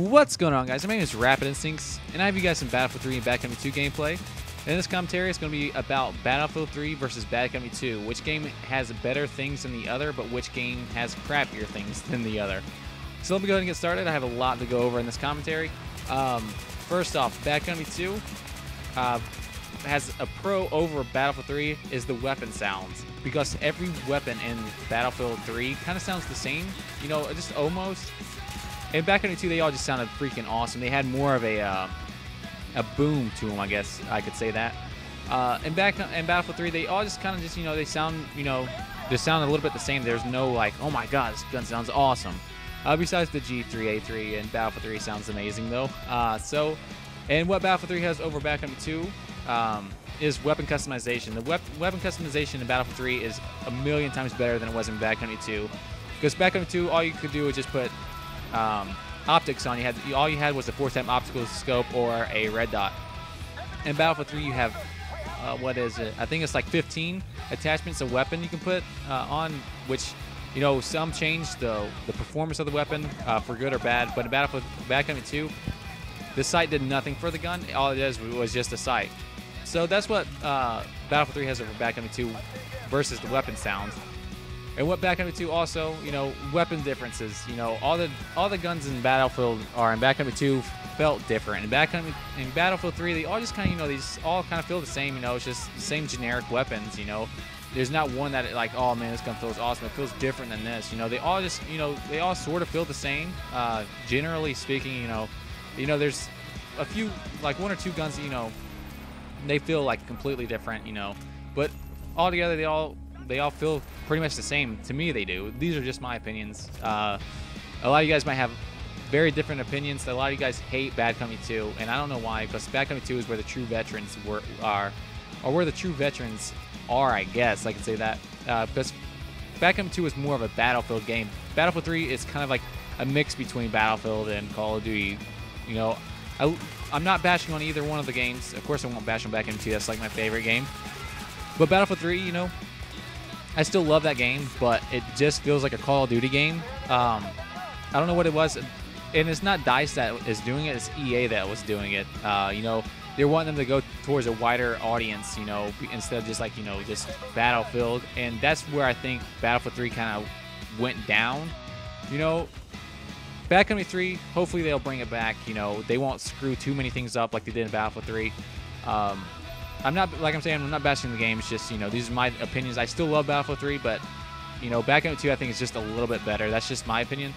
What's going on, guys? My name is Rapid Instincts, and I have you guys some Battlefield 3 and Bad Company 2 gameplay. And this commentary is going to be about Battlefield 3 versus Bad Company 2. Which game has better things than the other, but which game has crappier things than the other. So let me go ahead and get started. I have a lot to go over in this commentary. First off, Bad Company 2 has a pro over Battlefield 3 is the weapon sounds. Because every weapon in Battlefield 3 kind of sounds the same, you know, just almost. In Bad Company 2, they all just sounded freaking awesome. They had more of a boom to them, I guess I could say that. In Battlefield 3, they all just kind of you know, they sound, you know, they sound a little bit the same. There's no like, oh my god, this gun sounds awesome. Besides the G3A3 and Battlefield 3 sounds amazing though. And what Battlefield 3 has over Bad Company 2 is weapon customization. The weapon customization in Battlefield 3 is a million times better than it was in Bad Company 2. Because Bad Company 2, all you could do was just put optics on. All you had was a 4-time optical scope or a red dot. In Battlefield 3, you have what is it? I think it's like 15 attachments of weapon you can put on, which, you know, some change the performance of the weapon for good or bad. But in Battlefield Bad Company 2, the sight did nothing for the gun. All it is was just a sight. So that's what Battlefield 3 has over Bad Company 2 versus the weapon sounds. And what Bad Company 2 also, you know, weapon differences. You know, all the guns in Battlefield or in Bad Company 2 felt different. In Battlefield 3, they all just kind of, you know, these all kind of feel the same. You know, it's just the same generic weapons. You know, there's not one that like, oh man, this gun feels awesome. It feels different than this. You know, they all just, you know, they all sort of feel the same. Generally speaking, you know, there's a few, like one or two guns that, you know, they feel like completely different. You know, but altogether they all feel pretty much the same. To me, they do. These are just my opinions. A lot of you guys might have very different opinions. A lot of you guys hate Bad Company 2, and I don't know why, because Bad Company 2 is where the true veterans are, or where the true veterans are, I guess I can say that. Because Bad Company 2 is more of a Battlefield game. Battlefield 3 is kind of like a mix between Battlefield and Call of Duty. You know, I'm not bashing on either one of the games. Of course, I won't bash on Bad Company 2. That's like my favorite game. But Battlefield 3, you know, I still love that game, but it just feels like a Call of Duty game. I don't know what it was, and it's not DICE that is doing it, it's EA that was doing it. You know, they're wanting them to go towards a wider audience, you know, instead of just like, you know, just Battlefield, and that's where I think Battlefield 3 kind of went down. You know, Bad Company 3, hopefully they'll bring it back. You know, they won't screw too many things up like they did in Battlefield 3. I'm not, like I'm saying, I'm not bashing the game. It's just, you know, these are my opinions. I still love Battlefield 3, but, you know, Bad Company 2 I think is just a little bit better. That's just my opinion.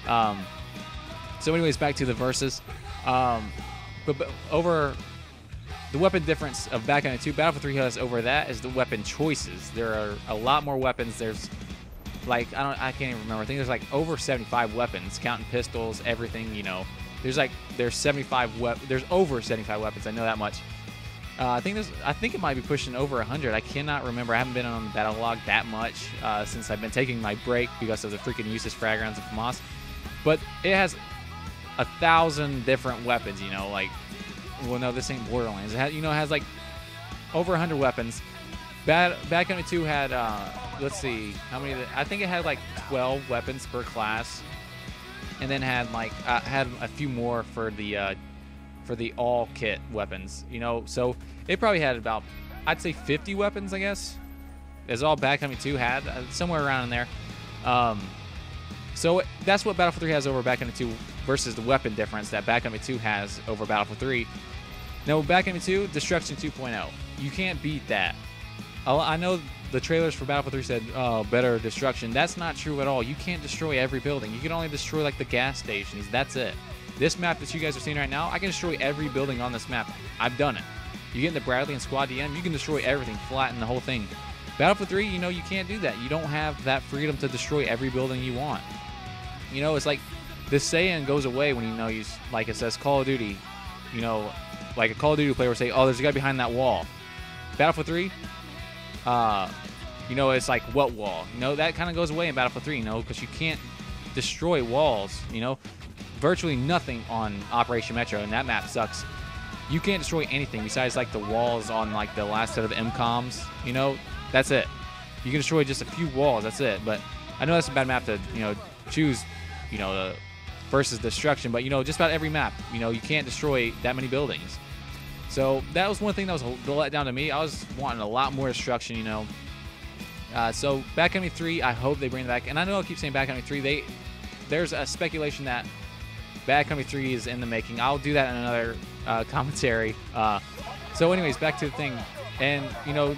So anyways, back to the verses. But over the weapon difference of Bad Company 2, Battlefield 3 has over that is the weapon choices. There are a lot more weapons. There's like, I can't even remember. I think there's like over 75 weapons, counting pistols, everything, you know. There's over 75 weapons. I know that much. I think it might be pushing over 100. I cannot remember. I haven't been on the battle log that much since I've been taking my break because of the freaking useless frag rounds of FAMAS. But it has 1,000 different weapons. You know, like, well, no, this ain't Borderlands. It has like over 100 weapons. Bad Company 2 had let's see how many. I think it had like 12 weapons per class, and then had like had a few more for the all kit weapons, you know, so it probably had about, I'd say 50 weapons, I guess, is all Bad Company 2 had, somewhere around in there. So that's what Battlefield 3 has over Bad Company 2 versus the weapon difference that Bad Company 2 has over Battlefield 3. Now, Bad Company 2, Destruction 2.0. You can't beat that. I know the trailers for Battlefield 3 said, oh, better destruction. That's not true at all. You can't destroy every building. You can only destroy, like, the gas stations. That's it. This map that you guys are seeing right now, I can destroy every building on this map. I've done it. You get into Bradley and Squad DM, you can destroy everything, flatten the whole thing. Battlefield 3, you know, you can't do that. You don't have that freedom to destroy every building you want. You know, it's like this saying goes away when, you know, like it says Call of Duty. You know, like a Call of Duty player will say, oh, there's a guy behind that wall. Battlefield 3, you know, it's like, what wall? You know, that kind of goes away in Battlefield 3, you know, because you can't destroy walls, you know. Virtually nothing on Operation Metro, and that map sucks. You can't destroy anything besides like the walls on like the last set of MCOMs, you know. That's it. You can destroy just a few walls, that's it. But I know that's a bad map to, you know, choose, you know, versus destruction. But, you know, just about every map, you know, you can't destroy that many buildings. So that was one thing that was the letdown to me. I was wanting a lot more destruction, you know. So Bad Company 3, I hope they bring it back. And I know I keep saying Bad Company 3. There's a speculation that Bad Company 3 is in the making. I'll do that in another commentary. So anyways, back to the thing. And, you know,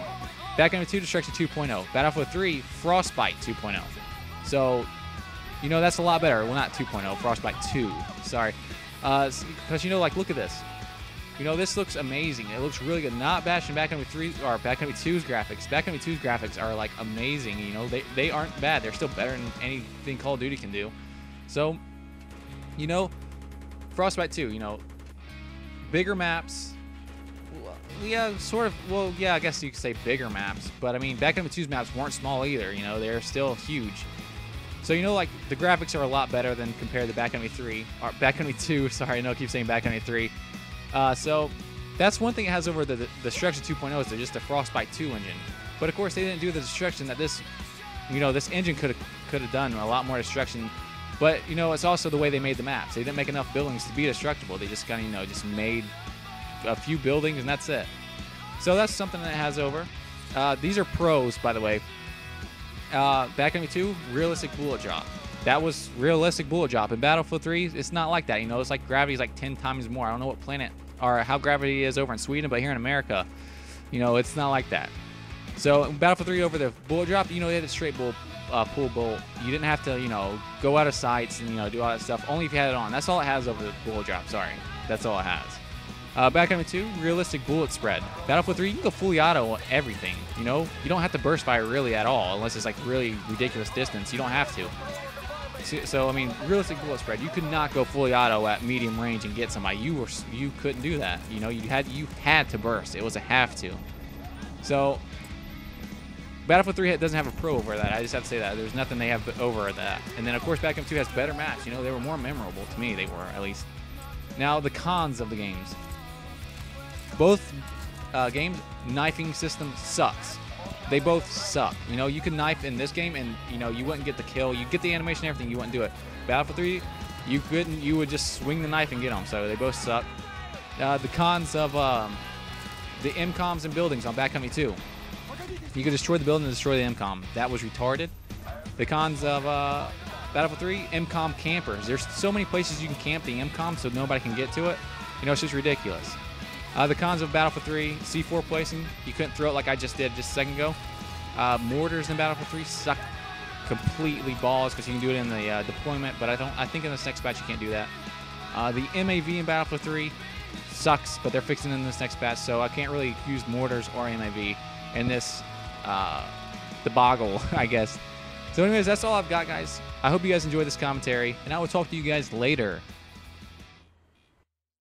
Bad Company 2, Destruction 2.0. Battlefield 3, Frostbite 2.0. So, you know, that's a lot better. Well, not 2.0, Frostbite 2. Sorry. Because, you know, like, look at this. You know, this looks amazing. It looks really good. Not bashing Bad Company 3 or Bad Company 2's graphics. Bad Company 2's graphics are, like, amazing. You know, they aren't bad. They're still better than anything Call of Duty can do. So, you know, Frostbite 2, you know, bigger maps. Yeah, sort of. Well, yeah, I guess you could say bigger maps. But, I mean, Bad Company 2's maps weren't small either. You know, they're still huge. So, you know, like, the graphics are a lot better than compared to Bad Company 3. Or Bad Company 2, sorry, I know I keep saying Bad Company 3. So that's one thing it has over the Destruction 2.0 is they're just a Frostbite 2 engine. But of course they didn't do the destruction that this, you know, this engine could have done a lot more destruction. But, you know, it's also the way they made the maps. They didn't make enough buildings to be destructible. They just kind of, you know, just made a few buildings and that's it. So that's something that it has over. These are pros, by the way. Bad Company 2, realistic bullet drop. That was realistic bullet drop. In Battlefield 3, it's not like that. You know, it's like gravity's like 10 times more. I don't know what planet or how gravity is over in Sweden, but here in America, you know, it's not like that. So in Battlefield 3 over the bullet drop, you know, they had a straight pull bolt. You didn't have to, you know, go out of sights and, you know, do all that stuff. Only if you had it on. That's all it has over the bullet drop. Sorry. That's all it has. Bad Company 2, realistic bullet spread. Battlefield 3, you can go fully auto on everything. You know, you don't have to burst fire really at all unless it's like really ridiculous distance. You don't have to. So I mean, realistic bullet spread. You could not go fully auto at medium range and get somebody. You couldn't do that. You know, you had to burst. It was a have to. So Battlefield 3 doesn't have a pro over that. I just have to say that there's nothing they have over that. And then of course Bad Company 2 has better maps. You know, they were more memorable to me. They were at least. Now the cons of the games. Both games knifing system sucks. They both suck. You know, you can knife in this game and, you know, you wouldn't get the kill. You get the animation and everything, you wouldn't do it. Battlefield 3, you couldn't. You would just swing the knife and get them. So they both suck. The cons of the MCOMs and buildings on Bad Company 2. You could destroy the building and destroy the MCOM. That was retarded. The cons of Battlefield 3, MCOM campers. There's so many places you can camp the MCOM so nobody can get to it. You know, it's just ridiculous. The cons of Battlefield 3, C4 placing. You couldn't throw it like I just did just a second ago. Mortars in Battlefield 3 suck completely balls because you can do it in the deployment, but I think in this next patch you can't do that. The MAV in Battlefield 3 sucks, but they're fixing it in this next patch, so I can't really use mortars or MAV in this debacle, I guess. So anyways, that's all I've got, guys. I hope you guys enjoyed this commentary, and I will talk to you guys later.